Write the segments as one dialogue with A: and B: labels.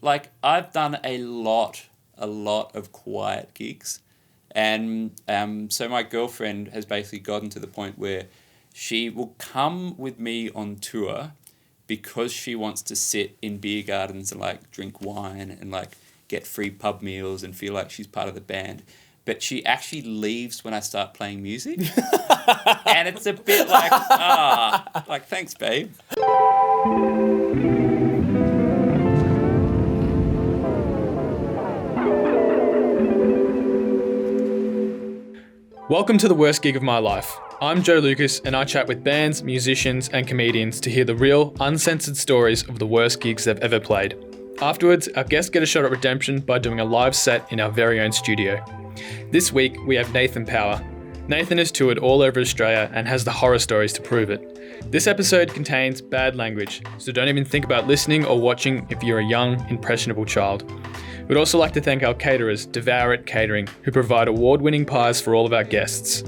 A: like I've done a lot of quiet gigs, and so my girlfriend has basically gotten to the point where she will come with me on tour because she wants to sit in beer gardens and like drink wine and like get free pub meals and feel like she's part of the band. But she actually leaves when I start playing music. And it's a bit like, like, thanks, babe.
B: Welcome to the worst gig of my life. I'm Joe Lucas and I chat with bands, musicians and comedians to hear the real, uncensored stories of the worst gigs they've ever played. Afterwards, our guests get a shot at redemption by doing a live set in our very own studio. This week, we have Nathan Power. Nathan has toured all over Australia and has the horror stories to prove it. This episode contains bad language, so don't even think about listening or watching if you're a young, impressionable child. We'd also like to thank our caterers, Devour It Catering, who provide award-winning pies for all of our guests.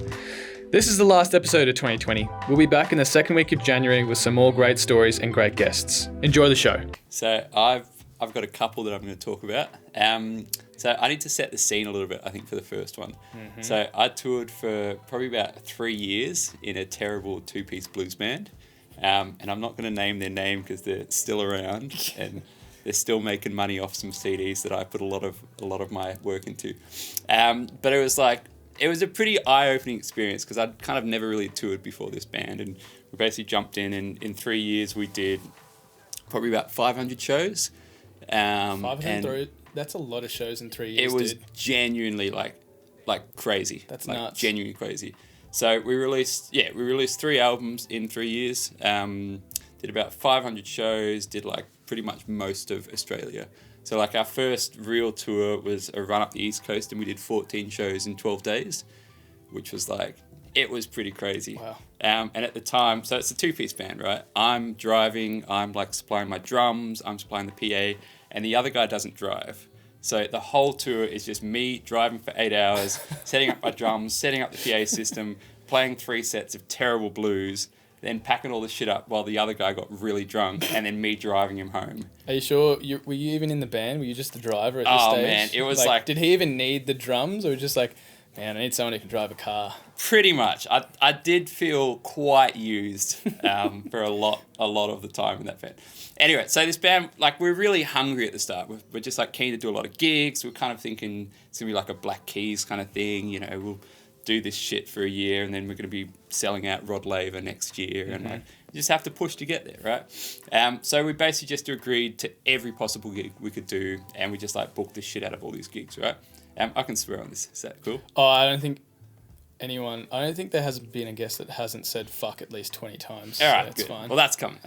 B: This is the last episode of 2020. We'll be back in the second week of January with some more great stories and great guests. Enjoy the show.
A: So I've got a couple that I'm going to talk about. So I need to set the scene a little bit, I think, for the first one. Mm-hmm. So I toured for probably about 3 years in a terrible two-piece blues band. And I'm not going to name their name because they're still around and they're still making money off some CDs that I put a lot of my work into. But it was a pretty eye-opening experience because I'd kind of never really toured before this band, and we basically jumped in, and in 3 years we did probably about 500 shows.
B: 500, that's a lot of shows in 3 years.
A: It was genuinely like crazy.
B: That's
A: like,
B: nuts.
A: Genuinely crazy. So we released 3 albums in 3 years. Did about 500 shows. Did like pretty much most of Australia. So like our first real tour was a run up the East Coast, and we did 14 shows in 12 days, which was like, it was pretty crazy.
B: Wow.
A: And at the time, so it's a two-piece band, right? I'm driving, I'm like supplying my drums, I'm supplying the PA, and the other guy doesn't drive. So the whole tour is just me driving for 8 hours, setting up my drums, setting up the PA system, playing 3 sets of terrible blues, then packing all the shit up while the other guy got really drunk, and then me driving him home.
B: Are you sure? Were you even in the band? Were you just the driver at this stage?
A: Oh, man, it was like...
B: Did he even need the drums, or just like, man, I need someone who can drive a car?
A: Pretty much. I did feel quite used for a lot of the time in that band. Anyway, so this band, like, we're really hungry at the start. We're just, like, keen to do a lot of gigs. We're kind of thinking it's going to be like a Black Keys kind of thing, you know, we'll do this shit for a year, and then we're going to be selling out Rod Laver next year, and like, you just have to push to get there, right? So we basically just agreed to every possible gig we could do, and we just like booked the shit out of all these gigs, right? I can swear on this. Is that cool?
B: Oh, I don't think there hasn't been a guest that hasn't said fuck at least 20 times.
A: All right,
B: so
A: good.
B: Fine.
A: Well, that's coming.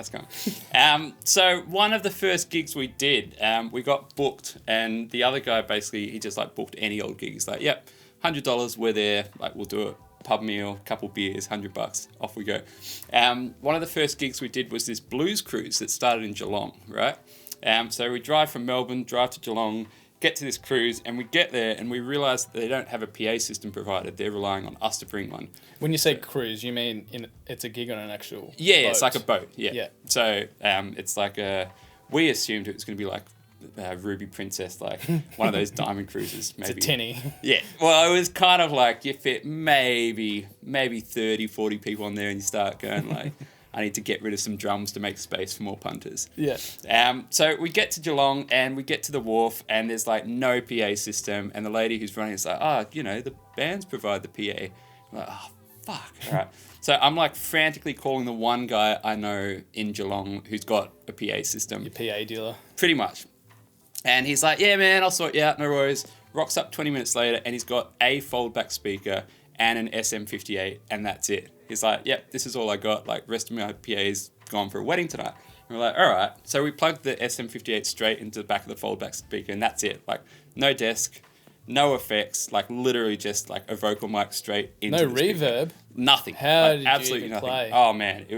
A: So one of the first gigs we did, we got booked, and the other guy basically, he just like booked any old gig. He's like, yep, $100, we're there, like we'll do a pub meal, couple beers, $100, off we go. One of the first gigs we did was this blues cruise that started in Geelong, right? So we drive from Melbourne, drive to Geelong, get to this cruise, and we get there and we realise that they don't have a PA system provided. They're relying on us to bring one.
B: When you say cruise, you mean it's a gig on an actual boat?
A: Yeah, it's like a boat, yeah. So it's like we assumed it was going to be like Ruby Princess, like one of those diamond cruises, maybe.
B: It's a tinny.
A: Yeah. Well, it was kind of like you fit maybe 30, 40 people on there, and you start going like, I need to get rid of some drums to make space for more punters.
B: Yeah.
A: So we get to Geelong and we get to the wharf, and there's like no PA system, and the lady who's running is like, the bands provide the PA. I'm like, oh, fuck. All right. So I'm like frantically calling the one guy I know in Geelong who's got a PA system.
B: Your PA dealer.
A: Pretty much. And he's like, yeah, man, I'll sort you out, no worries. Rocks up 20 minutes later, and he's got a fold-back speaker and an SM58, and that's it. He's like, yep, this is all I got. Like, rest of my PA's gone for a wedding tonight. And we're like, all right. So we plugged the SM58 straight into the back of the fold-back speaker, and that's it. Like, no desk, no effects, like, literally just, like, a vocal mic straight into the speaker.
B: No reverb?
A: Nothing.
B: How
A: like,
B: did
A: absolutely
B: you even
A: nothing.
B: play?
A: Oh, man, it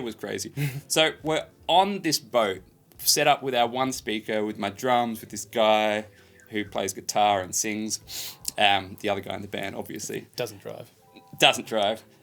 A: was crazy. So we're on this boat, set up with our one speaker, with my drums, with this guy who plays guitar and sings. The other guy in the band, obviously.
B: Doesn't drive.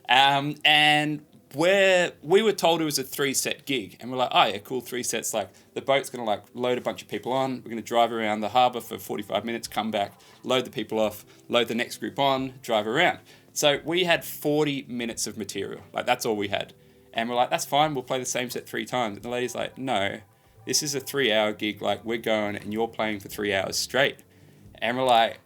A: And we were told it was a 3-set gig, and we're like, oh yeah, cool, 3 sets. Like the boat's gonna like load a bunch of people on. We're gonna drive around the harbour for 45 minutes, come back, load the people off, load the next group on, drive around. So we had 40 minutes of material. Like that's all we had, and we're like, that's fine. We'll play the same set 3 times. And the lady's like, no, this is a 3-hour gig. Like we're going, and you're playing for 3 hours straight. And we're like,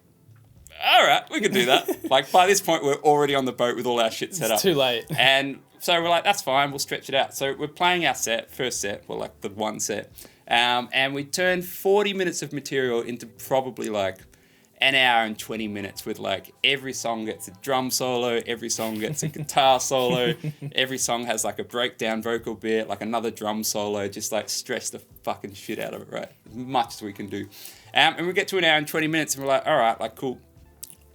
A: all right, we can do that. Like by this point, we're already on the boat with all our shit set up.
B: It's too late.
A: And so we're like, that's fine, we'll stretch it out. So we're playing our first set, well, like the 1 set. And we turned 40 minutes of material into probably like an hour and 20 minutes with like every song gets a drum solo, every song gets a guitar solo, every song has like a breakdown vocal bit, like another drum solo, just like stretch the fucking shit out of it, right? As much as we can do. And we get to an hour and 20 minutes and we're like, all right, like cool,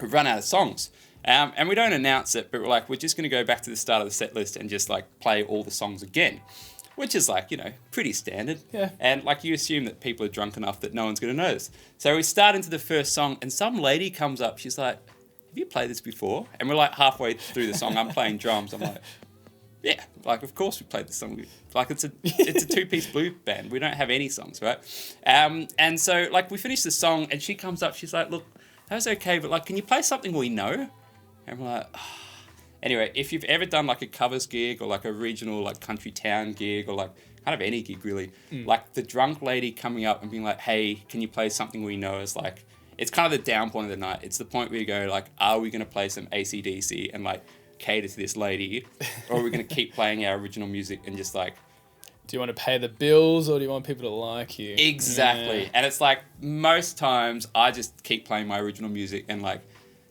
A: we've run out of songs. And we don't announce it, but we're like, we're just going to go back to the start of the set list and just like play all the songs again, which is like, you know, pretty standard.
B: Yeah.
A: And like you assume that people are drunk enough that no one's going to notice. So we start into the first song and some lady comes up, she's like, have you played this before? And we're like halfway through the song, I'm playing drums. I'm like, yeah, like of course we played this song. Like it's a 2-piece blues band. We don't have any songs, right? And so like we finish the song and she comes up, she's like, look, that was okay, but like, can you play something we know? And we're like, oh. Anyway, if you've ever done like a covers gig or like a regional like country town gig or like kind of any gig really, like the drunk lady coming up and being like, hey, can you play something we know is like, it's kind of the down point of the night. It's the point where you go like, are we going to play some AC/DC and like cater to this lady? Or are we going to keep playing our original music and just like...
B: Do you want to pay the bills or do you want people to like you?
A: Exactly. Yeah. And it's like most times I just keep playing my original music and like,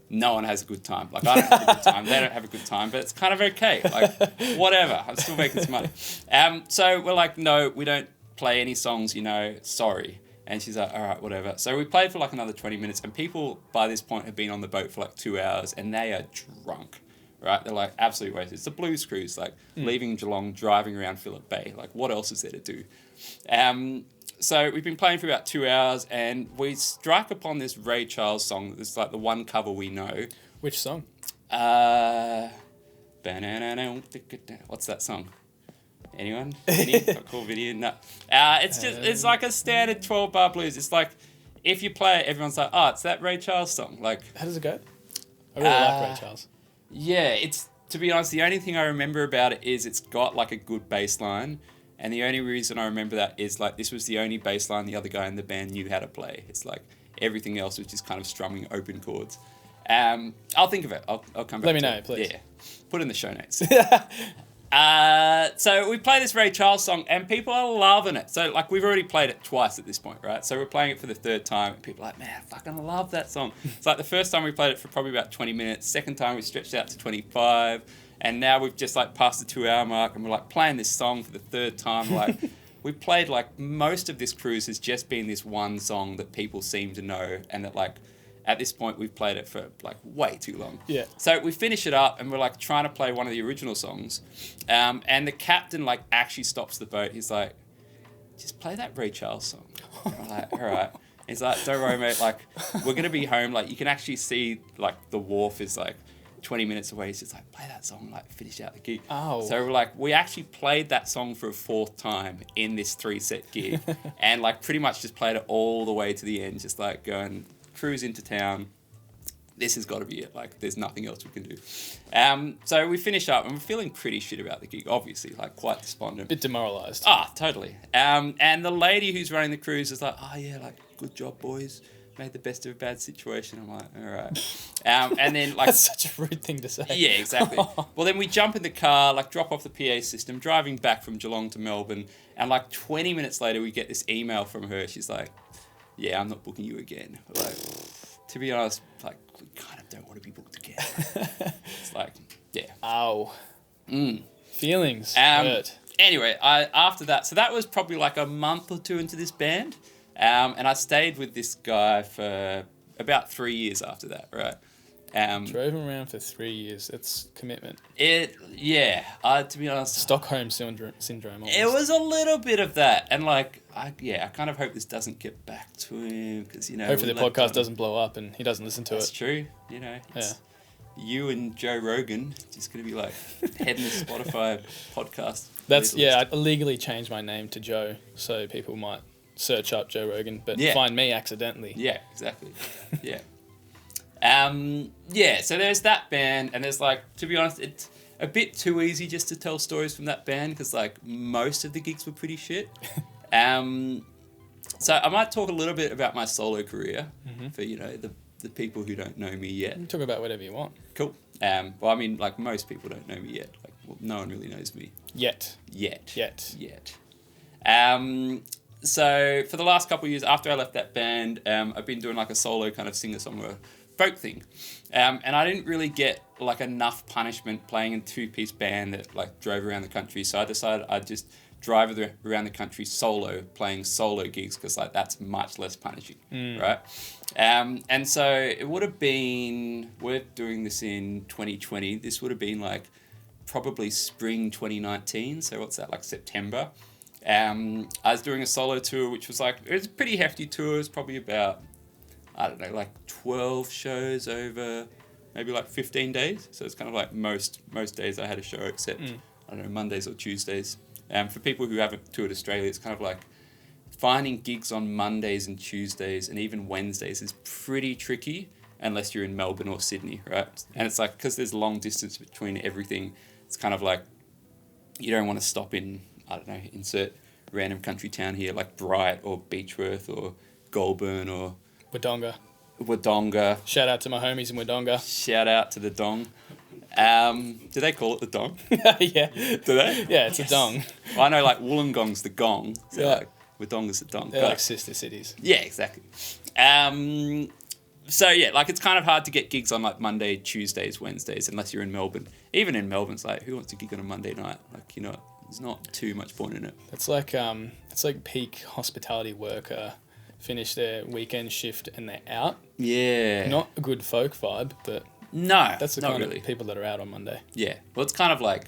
A: no one has a good time. Like I don't have a good time. They don't have a good time, but it's kind of okay. Like whatever. I'm still making some money. So we're like, no, we don't play any songs, you know, sorry. And she's like, all right, whatever. So we played for like another 20 minutes and people by this point have been on the boat for like 2 hours and they are drunk, right? They're like absolutely wasted. It's a blues cruise, like leaving Geelong, driving around Phillip Bay. Like what else is there to do? So we've been playing for about 2 hours and we struck upon this Ray Charles song. It's like the one cover we know.
B: Which song?
A: What's that song? Anyone? Any? Cool video? No. It's like a standard 12-bar blues. It's like, if you play it, everyone's like, oh, it's that Ray Charles song. Like,
B: how does it go? I really like Ray Charles.
A: Yeah, it's, to be honest, the only thing I remember about it is it's got like a good bass line. And the only reason I remember that is like this was the only bass line the other guy in the band knew how to play. It's like everything else was just kind of strumming open chords. I'll think of it. I'll come back.
B: Let me know, please.
A: Yeah, put it in the show notes. So we play this Ray Charles song and people are loving it. So like we've already played it twice at this point, right? So we're playing it for the 3rd time and people are like, man, I fucking love that song. It's like the first time we played it for probably about 20 minutes. Second time we stretched it out to 25. And now we've just like passed the 2-hour mark and we're like playing this song for the 3rd time. Like we played like most of this cruise has just been this one song that people seem to know. And that like at this point we've played it for like way too long.
B: Yeah.
A: So we finish it up and we're like trying to play one of the original songs. And the captain like actually stops the boat. He's like, just play that Ray Charles song. And we're like, all right. He's like, don't worry, mate. Like we're going to be home. Like you can actually see like the wharf is like 20 minutes away. He's just like, play that song, like finish out the gig.
B: Oh.
A: So we're like, we actually played that song for a 4th time in this 3-set gig and like pretty much just played it all the way to the end, just like going cruise into town. This has got to be it. Like there's nothing else we can do. So we finish up and we're feeling pretty shit about the gig, obviously, like quite despondent.
B: Bit demoralised.
A: Ah, totally. And the lady who's running the cruise is like, oh yeah, like good job, boys. Made the best of a bad situation. I'm like, all right. And then like...
B: That's such a rude thing to say.
A: Yeah, exactly. Well, then we jump in the car, like drop off the PA system, driving back from Geelong to Melbourne. And like 20 minutes later, we get this email from her. She's like, yeah, I'm not booking you again. Like, to be honest, like, we kind of don't want to be booked again. It's like, yeah.
B: Ow. Feelings hurt.
A: Anyway, after that, so that was probably like a month or 2 into this band. And I stayed with this guy for about 3 years after that, right?
B: Drove him around for 3 years. That's commitment.
A: To be honest...
B: Stockholm syndrome almost.
A: It was a little bit of that. And like, I kind of hope this doesn't get back to him because, you know...
B: Hopefully the podcast doesn't blow up and he doesn't listen to it.
A: That's true. You know, you and Joe Rogan just gonna be like heading the Spotify podcast.
B: That's I illegally changed my name to Joe, so people might search up Joe Rogan, but find me accidentally.
A: Yeah, exactly. Yeah. So there's that band, and there's like, to be honest, it's a bit too easy just to tell stories from that band because like most of the gigs were pretty shit. So I might talk a little bit about my solo career for the people who don't know me yet.
B: You can talk about whatever you want.
A: Cool. Well, I mean, like most people don't know me yet. Like, well, no one really knows me
B: Yet.
A: So for the last couple of years after I left that band, I've been doing like a solo kind of singer-songwriter folk thing. And I didn't really get like enough punishment playing in a two-piece band that like drove around the country. So I decided I'd just drive around the country solo, playing solo gigs because like that's much less punishing, right? And so it would have been, we're doing this in 2020. This would have been like probably spring 2019. So what's that, like September? I was doing a solo tour, which was like, it was a pretty hefty tour. It was probably about, I don't know, like 12 shows over maybe like 15 days. So it's kind of like most days I had a show except, I don't know, Mondays or Tuesdays. For people who haven't toured Australia, it's kind of like finding gigs on Mondays and Tuesdays and even Wednesdays is pretty tricky unless you're in Melbourne or Sydney, right? And it's like, because there's long distance between everything, it's kind of like you don't want to stop in, I don't know, insert random country town here like Bright or Beechworth or Goulburn or Wodonga.
B: Shout out to my homies in Wodonga.
A: Shout out to the Dong. Do they call it the Dong?
B: Yeah.
A: Do they?
B: Yeah, it's a dong.
A: Well, I know like Wollongong's the Gong. So like Wodonga's the Dong.
B: They're like sister cities.
A: Yeah, exactly. So yeah, like it's kind of hard to get gigs on like Monday, Tuesdays, Wednesdays, unless you're in Melbourne. Even in Melbourne, it's like, who wants to gig on a Monday night? Like, there's not too much point in it.
B: It's like peak hospitality worker finish their weekend shift and they're out.
A: Yeah.
B: Not a good folk vibe, but
A: no,
B: that's the kind of people that are out on Monday.
A: Yeah. Well, it's kind of like,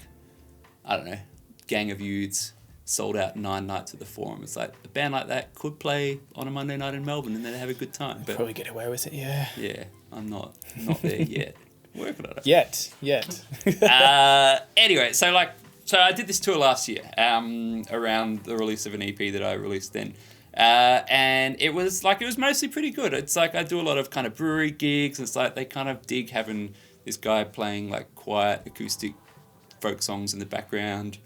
A: I don't know, gang of youths sold out 9 nights at the Forum. It's like a band like that could play on a Monday night in Melbourne and then have a good time.
B: But probably get away with it, yeah.
A: Yeah, I'm not there yet. Working on it.
B: Yet.
A: Anyway, so I did this tour last year around the release of an EP that I released then. And it was mostly pretty good. It's like I do a lot of kind of brewery gigs. It's like they kind of dig having this guy playing like quiet acoustic folk songs in the background.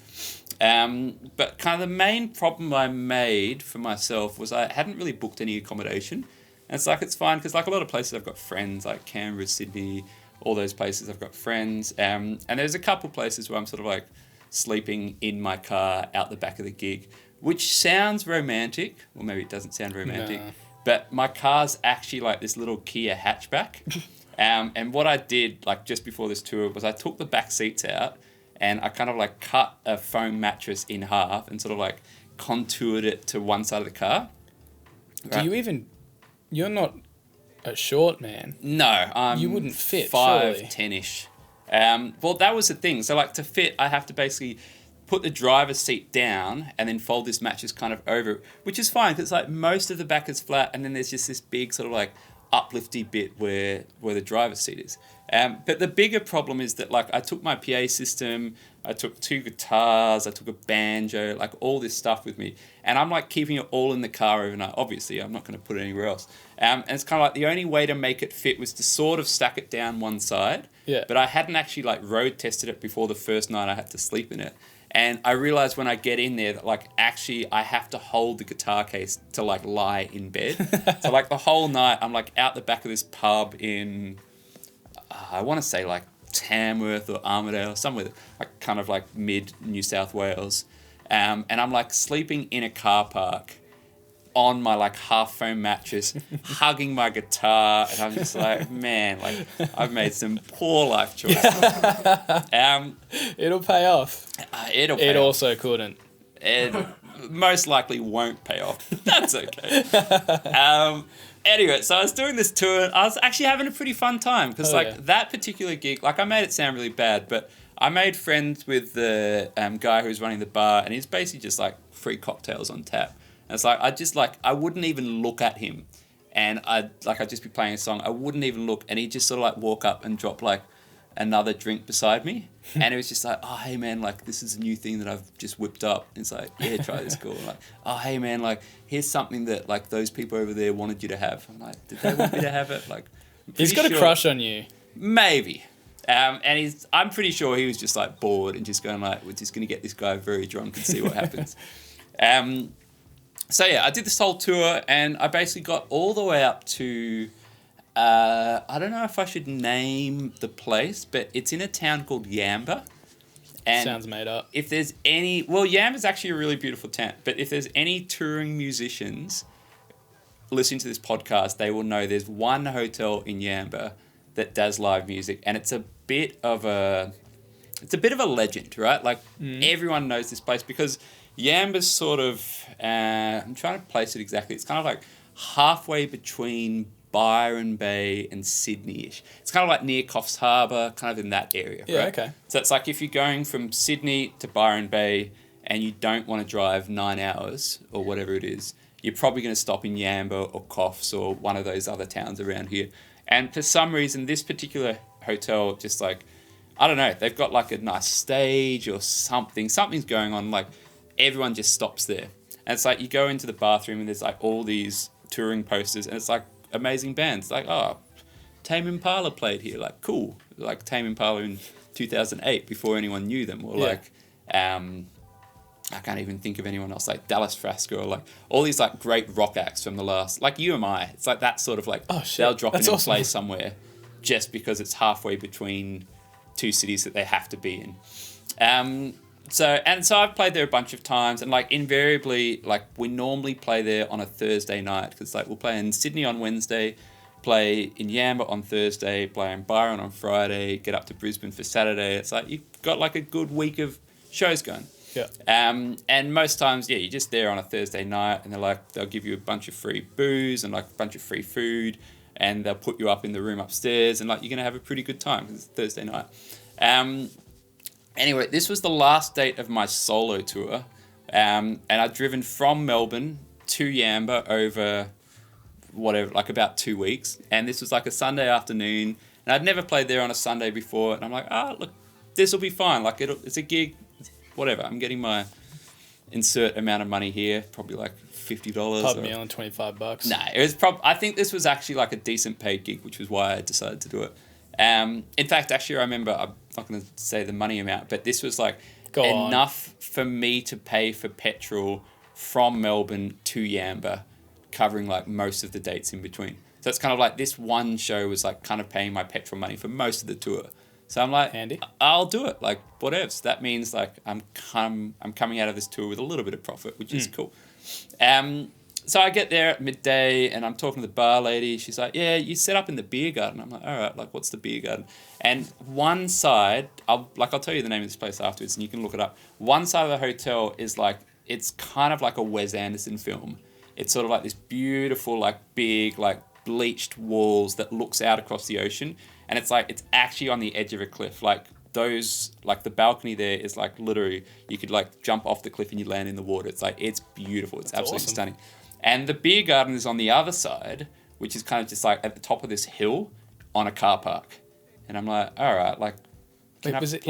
A: But kind of the main problem I made for myself was I hadn't really booked any accommodation. And it's like, it's fine because like a lot of places I've got friends, like Canberra, Sydney, all those places I've got friends. And there's a couple places where I'm sort of like sleeping in my car out the back of the gig, which sounds romantic, or maybe it doesn't sound romantic, but my car's actually like this little Kia hatchback. And what I did like just before this tour was I took the back seats out and I kind of like cut a foam mattress in half and sort of like contoured it to one side of the car.
B: Right? You're not a short man.
A: No,
B: you wouldn't fit,
A: 5'10"-ish. Well, that was the thing. So like to fit, I have to basically put the driver's seat down and then fold this mattress kind of over it, which is fine because like most of the back is flat and then there's just this big sort of like uplifty bit where the driver's seat is. But the bigger problem is that like I took my PA system, I took 2 guitars, I took a banjo, like all this stuff with me. And I'm like keeping it all in the car overnight. Obviously, I'm not going to put it anywhere else. And it's kind of like the only way to make it fit was to sort of stack it down one side.
B: Yeah.
A: But I hadn't actually like road tested it before the first night I had to sleep in it. And I realized when I get in there that like actually I have to hold the guitar case to like lie in bed. So like the whole night I'm like out the back of this pub in, I want to say like Tamworth or Armidale, somewhere like kind of like mid New South Wales. And I'm like sleeping in a car park on my like half foam mattress, hugging my guitar, and I'm just like, man, like I've made some poor life choices.
B: It'll pay off.
A: It
B: also couldn't.
A: It most likely won't pay off. That's okay. Anyway, so I was doing this tour and I was actually having a pretty fun time because that particular gig, like I made it sound really bad, but I made friends with the guy who was running the bar and he's basically just like free cocktails on tap. And it's like, I wouldn't even look at him and I'd just be playing a song. I wouldn't even look and he'd just sort of like walk up and drop like another drink beside me. And it was just like, oh, hey, man, like, this is a new thing that I've just whipped up. And it's like, yeah, try this, cool. I'm like, oh, hey, man, like, here's something that, like, those people over there wanted you to have. I'm like, did they want me to have it? Like,
B: he's got a crush on you.
A: Maybe. And I'm pretty sure he was just, like, bored and just going, like, we're just going to get this guy very drunk and see what happens. So, yeah, I did this whole tour, and I basically got all the way up to... I don't know if I should name the place, but it's in a town called Yamba. And
B: sounds made up.
A: If there's any... Well, Yamba's actually a really beautiful town, but if there's any touring musicians listening to this podcast, they will know there's one hotel in Yamba that does live music, and it's a bit of a legend, right? Like, everyone knows this place because Yamba's sort of... I'm trying to place it exactly. It's kind of like halfway between Byron Bay and Sydney-ish. It's kind of like near Coffs Harbour, kind of in that area,
B: yeah,
A: right?
B: Okay.
A: So it's like if you're going from Sydney to Byron Bay and you don't want to drive 9 hours or whatever it is, you're probably going to stop in Yamba or Coffs or one of those other towns around here. And for some reason, this particular hotel just like, I don't know, they've got like a nice stage or something. Something's going on, like everyone just stops there. And it's like you go into the bathroom and there's like all these touring posters and it's like amazing bands. Like, oh, Tame Impala played here. Like, cool. Like Tame Impala in 2008 before anyone knew them. Or like, I can't even think of anyone else. Like Dallas Frasco or like all these like great rock acts from the last, like UMI. It's like that sort of like,
B: oh, shit.
A: They'll drop in and
B: awesome.
A: play somewhere just because it's halfway between two cities that they have to be in. So I've played there a bunch of times, and like invariably, like we normally play there on a Thursday night because like we'll play in Sydney on Wednesday, play in Yamba on Thursday, play in Byron on Friday, get up to Brisbane for Saturday. It's like you've got like a good week of shows going.
B: Yeah.
A: And most times, yeah, you're just there on a Thursday night, and they'll give you a bunch of free booze and like a bunch of free food, and they'll put you up in the room upstairs, and like you're gonna have a pretty good time because it's Thursday night. Anyway, this was the last date of my solo tour, and I'd driven from Melbourne to Yamba over whatever, like about 2 weeks, and this was like a Sunday afternoon, and I'd never played there on a Sunday before, and I'm like, look, this will be fine, like it's a gig, whatever, I'm getting my insert amount of money here, probably like $50.
B: Pub meal and $25.
A: No, it was I think this was actually like a decent paid gig, which was why I decided to do it. In fact, actually, I remember, I'm not going to say the money amount, but this was like enough for me to pay for petrol from Melbourne to Yamba, covering like most of the dates in between. So it's kind of like this one show was like kind of paying my petrol money for most of the tour. So I'm like,
B: handy.
A: I'll do it. Like, whatever. So that means like I'm coming out of this tour with a little bit of profit, which is cool. So I get there at midday and I'm talking to the bar lady. She's like, yeah, you set up in the beer garden. I'm like, all right, like what's the beer garden? And one side, I'll tell you the name of this place afterwards and you can look it up. One side of the hotel is like, it's kind of like a Wes Anderson film. It's sort of like this beautiful, like big, like bleached walls that looks out across the ocean. And it's like, it's actually on the edge of a cliff. Like those, like the balcony there is like literally, you could like jump off the cliff and you land in the water. It's like, it's beautiful. It's absolutely
B: awesome.
A: Stunning. And the beer garden is on the other side, which is kind of just like at the top of this hill on a car park. And I'm like, all right, like,
B: was it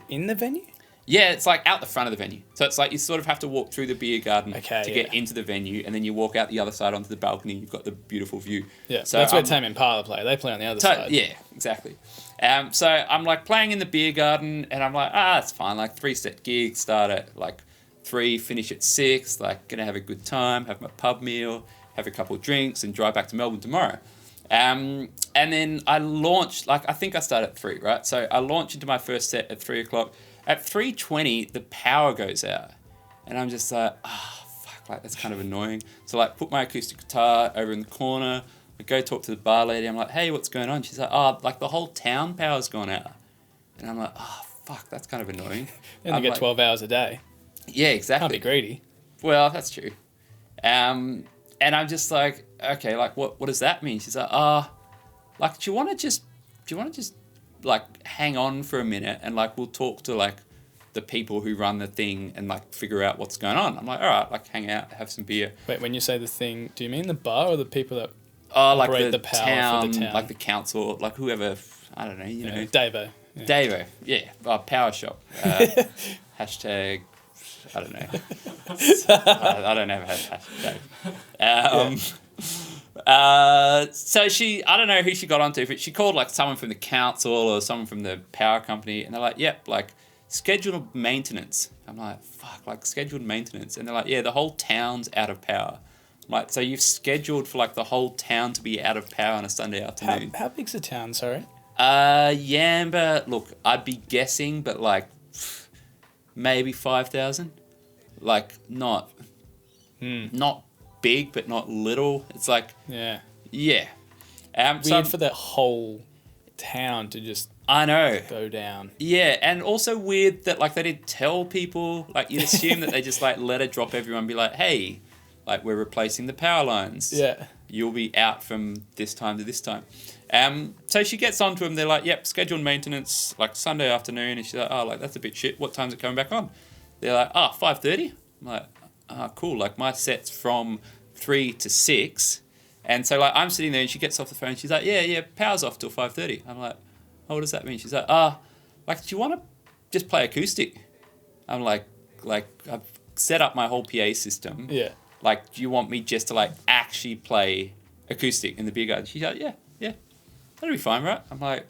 B: in the venue?
A: Yeah, it's like out the front of the venue. So it's like you sort of have to walk through the beer garden to get into the venue, and then you walk out the other side onto the balcony. You've got the beautiful view.
B: Yeah, so that's where Tame Impala play. They play on the other side.
A: Yeah, exactly. So I'm like playing in the beer garden, and I'm like, it's fine. Like 3-set gig, start at like 3, finish at 6. Like gonna have a good time, have my pub meal, have a couple of drinks, and drive back to Melbourne tomorrow. And then I launched. Like I think I started at 3, right? So I launched into my first set at 3 o'clock. At 3:20, the power goes out. And I'm just like, fuck, like, that's kind of annoying. So, like, put my acoustic guitar over in the corner. I go talk to the bar lady. I'm like, hey, what's going on? She's like, like, the whole town power's gone out. And I'm like, fuck, that's kind of annoying.
B: And you get like, 12 hours a day.
A: Yeah, exactly.
B: Can't be greedy.
A: Well, that's true. And I'm just like, okay, like, what does that mean? She's like, like, do you want to just like hang on for a minute and like we'll talk to like the people who run the thing and like figure out what's going on. I'm like, all right, like hang out, have some beer.
B: Wait, when you say the thing, do you mean the bar or the people that
A: like
B: operate
A: the
B: power
A: town,
B: for the town.
A: like the council, like whoever, I don't know, you know.
B: Davo. Yeah.
A: Davo, yeah. Power shop. Hashtag, I don't know. I don't have a hashtag. So I don't know who she got onto, but she called like someone from the council or someone from the power company, and they're like, yep, like scheduled maintenance. I'm like, fuck, like scheduled maintenance. And they're like, yeah, the whole town's out of power. I'm like, so you've scheduled for like the whole town to be out of power on a Sunday afternoon.
B: How big's the town, sorry?
A: Yamba, look, I'd be guessing, but like maybe 5,000. Like not big, but not little. It's like, yeah.
B: Weird for that whole town to just
A: I know
B: go down.
A: Yeah, and also weird that like they didn't tell people. Like you'd assume that they just like let it drop everyone, be like, hey, like we're replacing the power lines.
B: Yeah,
A: you'll be out from this time to this time. So she gets onto them. They're like, yep, scheduled maintenance, like Sunday afternoon. And she's like, oh, like that's a bit shit. What time's it coming back on? They're like, 5:30. I'm like, cool. Like my set's from 3 to 6. And so like I'm sitting there and she gets off the phone. She's like, yeah, power's off till 5:30. I'm like, oh, what does that mean? She's like, like, do you want to just play acoustic? I'm like I've set up my whole PA system.
B: Yeah.
A: Like, do you want me just to like actually play acoustic in the beer garden? She's like, yeah, that'll be fine, right? I'm like,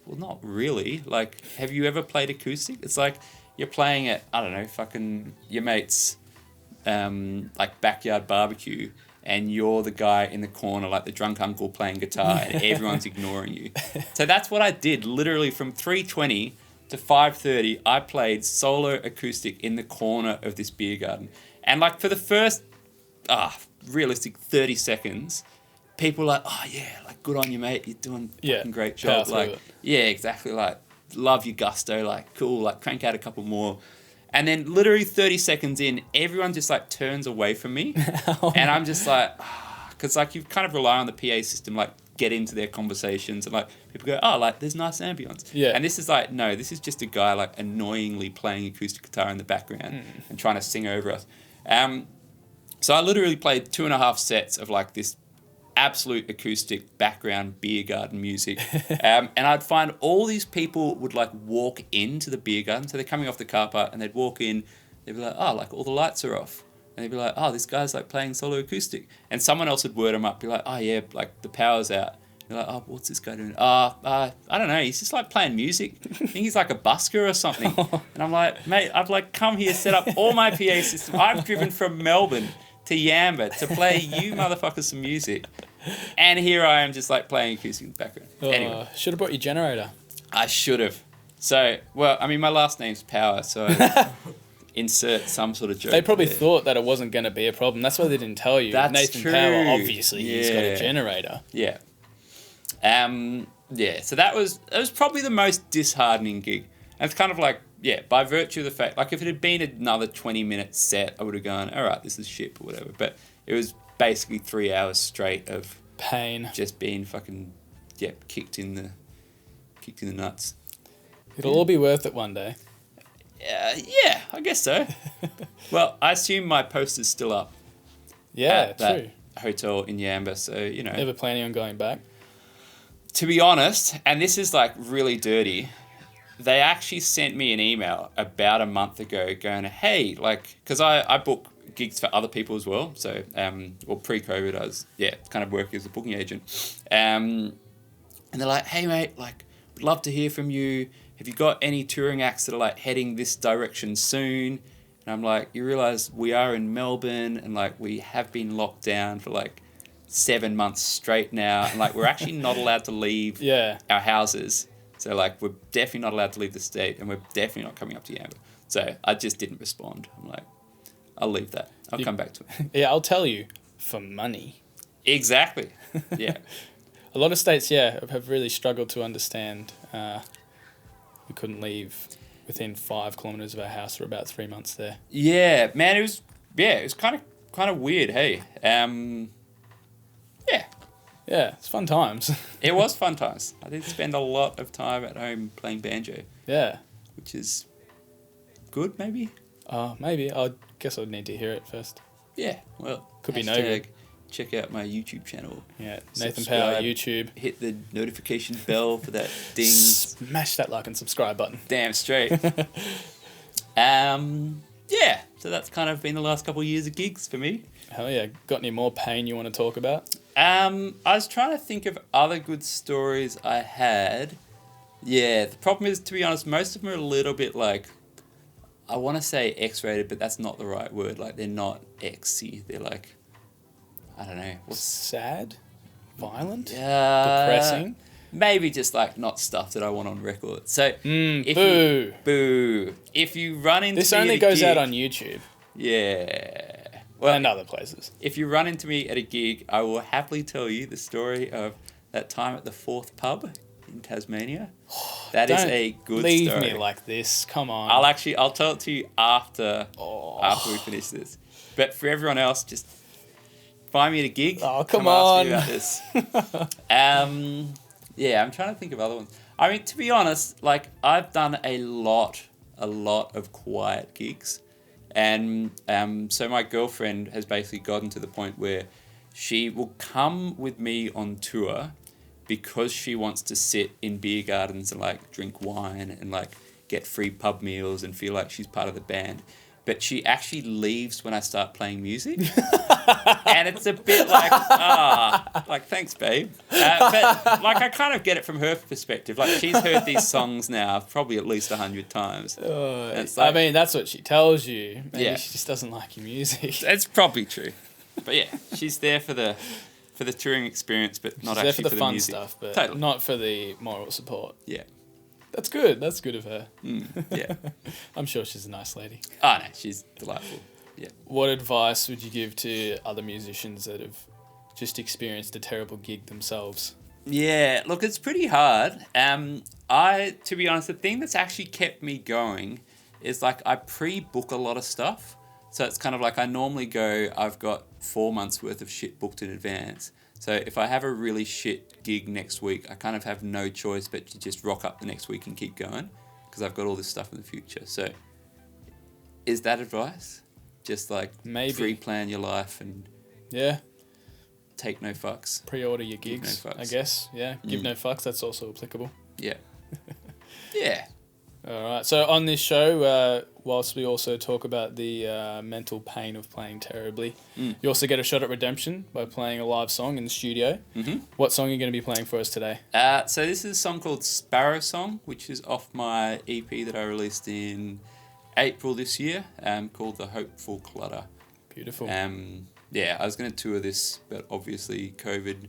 A: well, not really. Like, have you ever played acoustic? It's like you're playing at, I don't know, fucking your mate's like backyard barbecue, and you're the guy in the corner, like the drunk uncle playing guitar, and everyone's ignoring you. So that's what I did. Literally from 3:20 to 5:30, I played solo acoustic in the corner of this beer garden. And like for the first, realistic 30 seconds, people were like, oh yeah, like good on you, mate. You're doing a fucking great job. Like, yeah, exactly. Like, love your gusto. Like, cool. Like, crank out a couple more. And then literally 30 seconds in, everyone just like turns away from me. And I'm just like, because like you kind of rely on the PA system, like get into their conversations, and like people go, oh, like there's nice ambience.
B: Yeah.
A: And this is like, no, this is just a guy like annoyingly playing acoustic guitar in the background and trying to sing over us. So I literally played 2.5 sets of like this absolute acoustic background beer garden music. And I'd find all these people would like walk into the beer garden. So they're coming off the car park and they'd walk in, they'd be like, oh, like all the lights are off. And they'd be like, oh, this guy's like playing solo acoustic. And someone else would word them up, be like, oh yeah, like the power's out. They're like, oh, what's this guy doing? I don't know. He's just like playing music. I think he's like a busker or something. And I'm like, mate, I've like come here, set up all my PA system. I've driven from Melbourne to Yamba to play you motherfuckers some music. And here I am just like playing acoustic in the background. Anyway.
B: Should have brought your generator.
A: I should have. So, well, I mean, my last name's Power, so I insert some sort of joke.
B: They probably
A: there.
B: thought that it wasn't going to be a problem. That's why they didn't tell you.
A: That's
B: Nathan
A: true.
B: Power, obviously, he's got a generator.
A: Yeah. So that was probably the most disheartening gig. And it's kind of like, yeah, by virtue of the fact, like if it had been another 20-minute set, I would have gone, all right, this is shit or whatever. But it was basically 3 hours straight of
B: pain,
A: just being fucking, kicked in the nuts.
B: It'll all be worth it one day.
A: Yeah, I guess so. Well, I assume my poster's still up.
B: Yeah,
A: at that
B: true.
A: Hotel in Yamba, so you know.
B: Never planning on going back.
A: To be honest, and this is like really dirty, they actually sent me an email about a month ago going, hey, like, because I book gigs for other people as well. So, pre-COVID, I was, kind of working as a booking agent. And they're like, hey, mate, like, would love to hear from you. Have you got any touring acts that are like heading this direction soon? And I'm like, you realize we are in Melbourne and like we have been locked down for like 7 months straight now, and like we're actually not allowed to leave our houses. So like we're definitely not allowed to leave the state, and we're definitely not coming up to Yamba. So I just didn't respond. I'm like, I'll leave that. I'll come back to it.
B: Yeah, I'll tell you, for money.
A: Exactly. Yeah.
B: A lot of states, have really struggled to understand. We couldn't leave within 5 kilometers of our house for about 3 months there.
A: Yeah, man, it was kind of weird. Hey,
B: Yeah, it's fun times.
A: It was fun times. I did spend a lot of time at home playing banjo.
B: Yeah.
A: Which is good, maybe?
B: Maybe. I guess I'd need to hear it first.
A: Yeah, well.
B: Could be no good.
A: check out my YouTube channel.
B: Yeah, Nathan Power
A: Subscribe,
B: YouTube.
A: Hit the notification bell for that ding.
B: Smash that like and subscribe button.
A: Damn straight. Yeah, so that's kind of been the last couple of years of gigs for me.
B: Hell yeah. Got any more pain you want to talk about?
A: I was trying to think of other good stories I had. Yeah, the problem is, to be honest, most of them are a little bit like, I want to say X-rated, but that's not the right word. Like, they're not X-y. They're like, I don't know.
B: Sad? Violent?
A: Yeah.
B: Depressing?
A: Maybe just like not stuff that I want on record. So,
B: boo.
A: If you run into
B: This
A: me
B: only
A: at a
B: goes
A: gig,
B: out on YouTube.
A: Yeah. Well,
B: And other places.
A: if you run into me at a gig, I will happily tell you the story of that time at the Fourth Pub in Tasmania. That is a good
B: leave
A: story.
B: me like this. Come on.
A: I'll tell it to you after we finish this. But for everyone else, just find me at a gig.
B: Oh, come
A: ask me
B: on.
A: about this. Yeah, I'm trying to think of other ones. I mean, to be honest, like, I've done a lot of quiet gigs. And so my girlfriend has basically gotten to the point where she will come with me on tour because she wants to sit in beer gardens and, like, drink wine and, like, get free pub meals and feel like she's part of the band. But she actually leaves when I start playing music. And it's a bit like, like, thanks, babe. But, like, I kind of get it from her perspective. Like, she's heard these songs now probably at least 100 times.
B: Like, I mean, that's what she tells you. Maybe she just doesn't like your music.
A: It's probably true. But, yeah, she's there for the touring experience, but not
B: She's
A: actually
B: there
A: for the
B: fun
A: music.
B: stuff, but
A: Totally.
B: not for the moral support.
A: Yeah.
B: That's good. That's good of her.
A: Yeah.
B: I'm sure she's a nice lady.
A: Oh, no, she's delightful. Yeah.
B: What advice would you give to other musicians that have just experienced a terrible gig themselves?
A: Yeah, look, it's pretty hard. To be honest, the thing that's actually kept me going is, like, I pre-book a lot of stuff. So it's kind of like I normally go, I've got 4 months worth of shit booked in advance. So if I have a really shit gig next week, I kind of have no choice but to just rock up the next week and keep going because I've got all this stuff in the future. So is that advice? Just like
B: Maybe.
A: pre-plan your life and take no fucks.
B: Pre-order your gigs,
A: no fucks.
B: I guess. Yeah, give no fucks. That's also applicable.
A: Yeah. Yeah.
B: All right. So on this show, whilst we also talk about the mental pain of playing terribly, you also get a shot at redemption by playing a live song in the studio. Mm-hmm. What song are you going to be playing for us today?
A: So this is a song called Sparrow Song, which is off my EP that I released in April this year, called The Hopeful Clutter.
B: Beautiful.
A: Yeah, I was going to tour this, but obviously COVID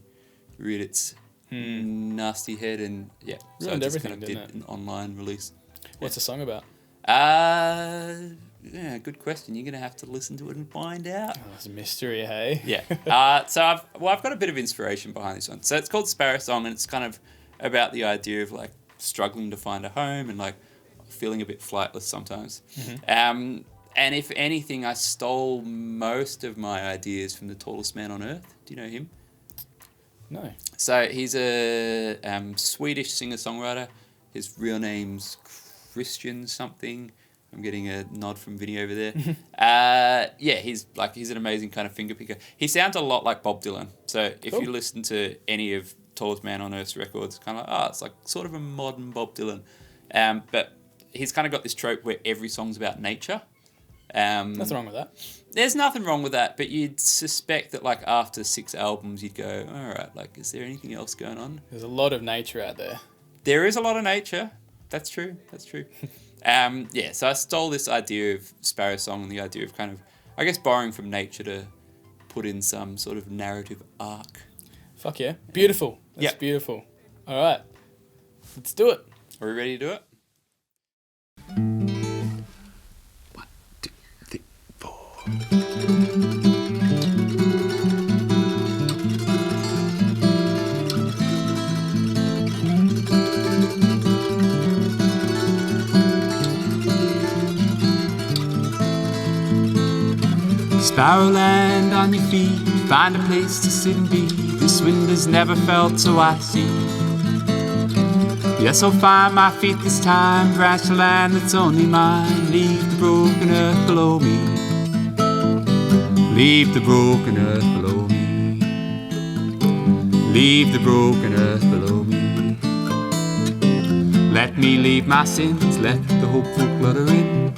A: reared its nasty head, and so I just kind of did an online release.
B: What's the song about?
A: Yeah, good question. You're going to have to listen to it and find out.
B: Oh, it's a mystery, hey?
A: Yeah. So I've got a bit of inspiration behind this one. So it's called Sparrow Song, and it's kind of about the idea of, like, struggling to find a home and, like, feeling a bit flightless sometimes. Mm-hmm. And if anything, I stole most of my ideas from the tallest man on earth. Do you know him?
B: No.
A: So he's a Swedish singer-songwriter. His real name's Christian something. I'm getting a nod from Vinny over there. He's an amazing kind of finger picker. He sounds a lot like Bob Dylan. So if you listen to any of Tallest Man on Earth's records, kind of like, it's like sort of a modern Bob Dylan. But he's kind of got this trope where every song's about nature.
B: Nothing wrong with that.
A: There's nothing wrong with that, but you'd suspect that, like, after 6 albums, you'd go, all right, like, is there anything else going on?
B: There's a lot of nature out there.
A: There is a lot of nature. That's true. So I stole this idea of Sparrow Song and the idea of kind of, I guess, borrowing from nature to put in some sort of narrative arc.
B: Fuck yeah. Beautiful. That's beautiful. All right. Let's do it.
A: Are we ready to do it? 1, 2, 3, 4. Sparrow, land on your feet, find a place to sit and be. This wind has never felt so icy. Yes, I'll find my feet this time, branch the land that's only mine. Leave the broken earth below me. Leave the broken earth below me. leave the broken earth below me. Let me leave my sins, let the hopeful flutter in.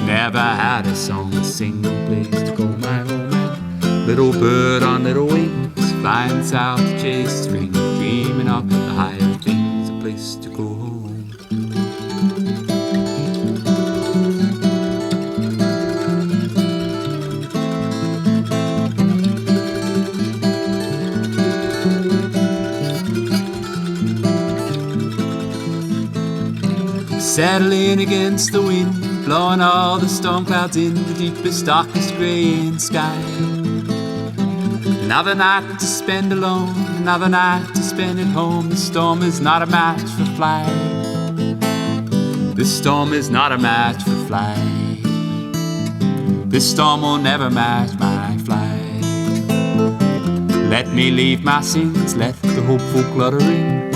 A: Never had a song to sing, no place to call my home. Little bird on little wings, flying south to chase the spring, dreaming up the higher things, a place to go home. Settling against the wind, blowing all the storm clouds in the deepest, darkest greying sky. Another night to spend alone, another night to spend at home. The storm is not a match for flight. This storm is not a match for flight. This storm will never match my flight. Let me leave my sins, let the hopeful clutter in.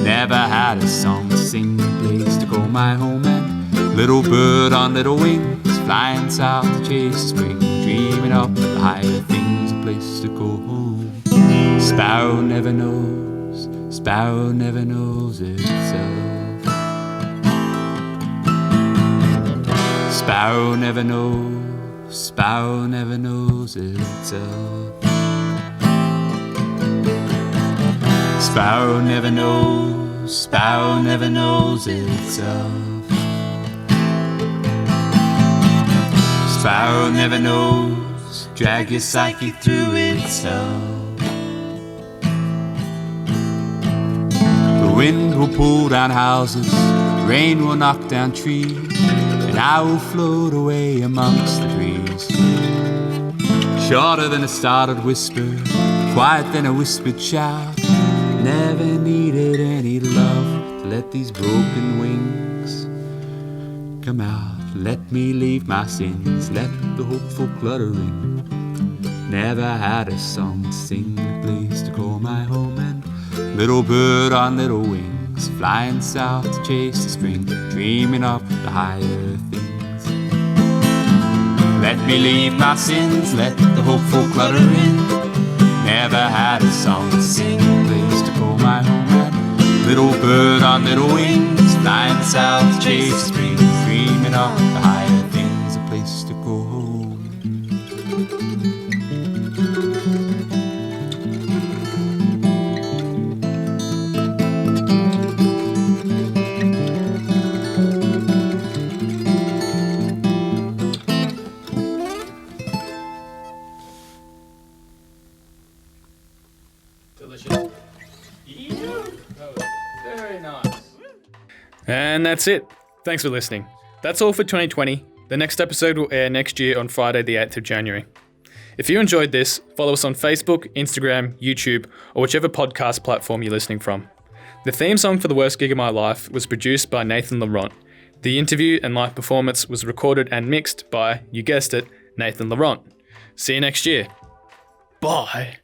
A: Never had a song to sing, a place to call my home. And little bird on little wings, flying south to chase the spring, dreaming up the higher things, a place to go home. Sparrow never knows itself. Sparrow never knows itself. Sparrow never knows itself. Sparrow never knows, drag your psyche through itself. The wind will pull down houses, rain will knock down trees, and I will float away amongst the breeze. Shorter than a startled whisper, quiet than a whispered shout. Never needed any love to let these broken wings come out. Let me leave my sins, let the hopeful clutter in. Never had a song to sing, a place to call my home. And little bird on little wings, flying south to chase the spring, dreaming up the higher things. Let me leave my sins, let the hopeful clutter in. Never had a song to sing, a place to call my home. And little bird on little wings, flying south to chase the spring, dreaming of the higher things, a place to go home.
B: Delicious. Very nice. And that's it. Thanks for listening. That's all for 2020. The next episode will air next year on Friday the 8th of January. If you enjoyed this, follow us on Facebook, Instagram, YouTube, or whichever podcast platform you're listening from. The theme song for The Worst Gig of My Life was produced by Nathan Laurent. The interview and live performance was recorded and mixed by, you guessed it, Nathan Laurent. See you next year. Bye.